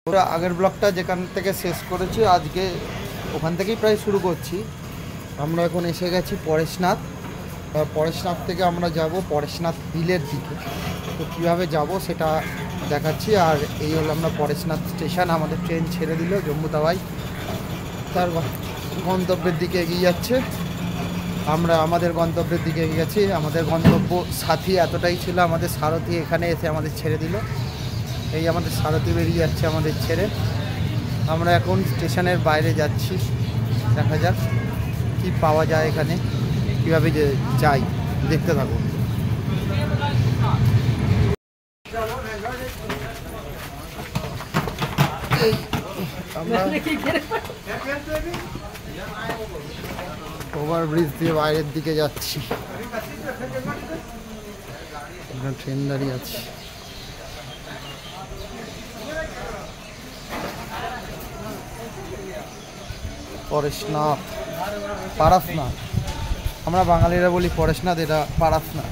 ওরা আগের ব্লগটা যেখান থেকে শেষ করেছি আজকে ওখান থেকেই প্রায় শুরু করছি। আমরা এখন এসে গেছি পরেশনাথ। পরেশনাথ থেকে আমরা যাব পরেশনাথ বিলের দিকে। তো কীভাবে যাব সেটা দেখাচ্ছি। আর এই হলো আমরা পরেশনাথ স্টেশন, আমাদের ট্রেন ছেড়ে দিল জম্মু তাওয়াই, তার গন্তব্যের দিকে এগিয়ে যাচ্ছে। আমরা আমাদের গন্তব্যের দিকে এগিয়ে গেছি। আমাদের গন্তব্য সাথী এতটাই ছিল, আমাদের সারথি এখানে এসে আমাদের ছেড়ে দিল। এই আমাদের সারথি বেরিয়ে যাচ্ছে আমাদের ছেড়ে। আমরা এখন স্টেশনের বাইরে যাচ্ছি, দেখা যাক কি পাওয়া যায় এখানে, কীভাবে যাই দেখতে থাকুন। আমরা ওভারব্রিজ দিয়ে বাইরের দিকে যাচ্ছি, ট্রেন দাঁড়িয়ে আছে। পরেশনাথ, পারাসনাথ, আমরা বাঙালিরা বলি পরেশনাথ, এটা পারাসনাথ।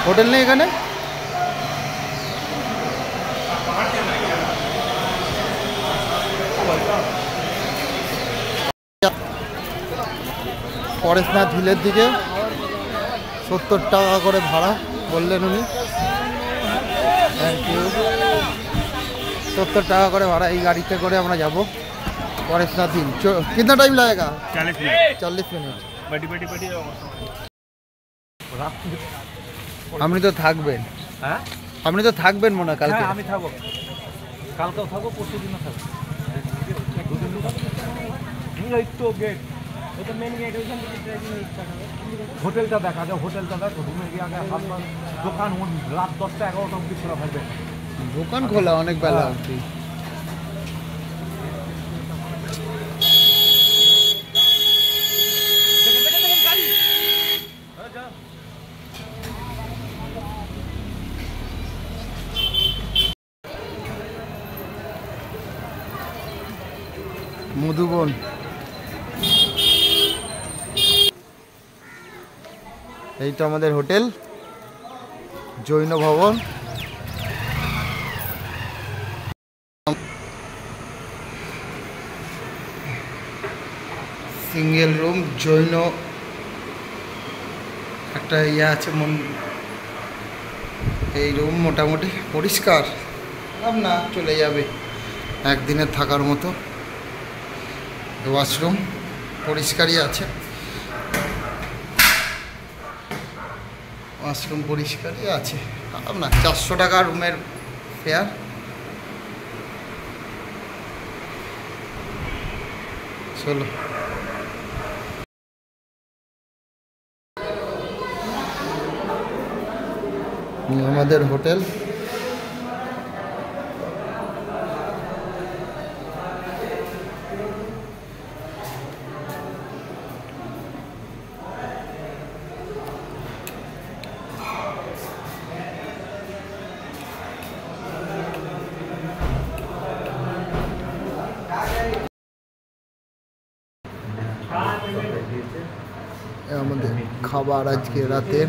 হোটেল নেই এখানে? পরেশনাথ হিলের দিকে 70 টাকা করে ভাড়া বললেন উনি। Thank you. 70 টাকা করে ভাড়া, এই গাড়িতে করে আমরা যাব পরেশনাথ হিল। कितना टाइम लगेगा? 40 मिनट। আপনি তো থাকবেন? হ্যাঁ, আপনি তো থাকবেন মনে হয় কালকে? আমি থাকবো, কালকেও থাকবো, পরশু দিনও থাকবো। এই তো গেট, এটা মেন গেট, ওইখান থেকে ট্রেকিং স্টার্ট হবে। হোটেলটা দেখা যায়, হোটেলটা দেখো, ঘুমে গিয়ে আগে দোকান রাত 10টা 11টা অবধি খোলা থাকবে। দোকান খোলা অনেক বেলা অবধি। মধুবন, এইটা আমাদের হোটেল জৈন ভবন। সিঙ্গেল রুম, জৈন একটা ইয়ে আছে। এই রুম মোটামুটি পরিষ্কার, না চলে যাবে একদিনের থাকার মতো। ওয়াশরুম পরিষ্কারই আছে, ওয়াশরুম পরিষ্কারই আছে। না 400 টাকা রুমের ফেয়ার। চলো আমাদের হোটেল। আমাদের খাবার আজকে রাতের।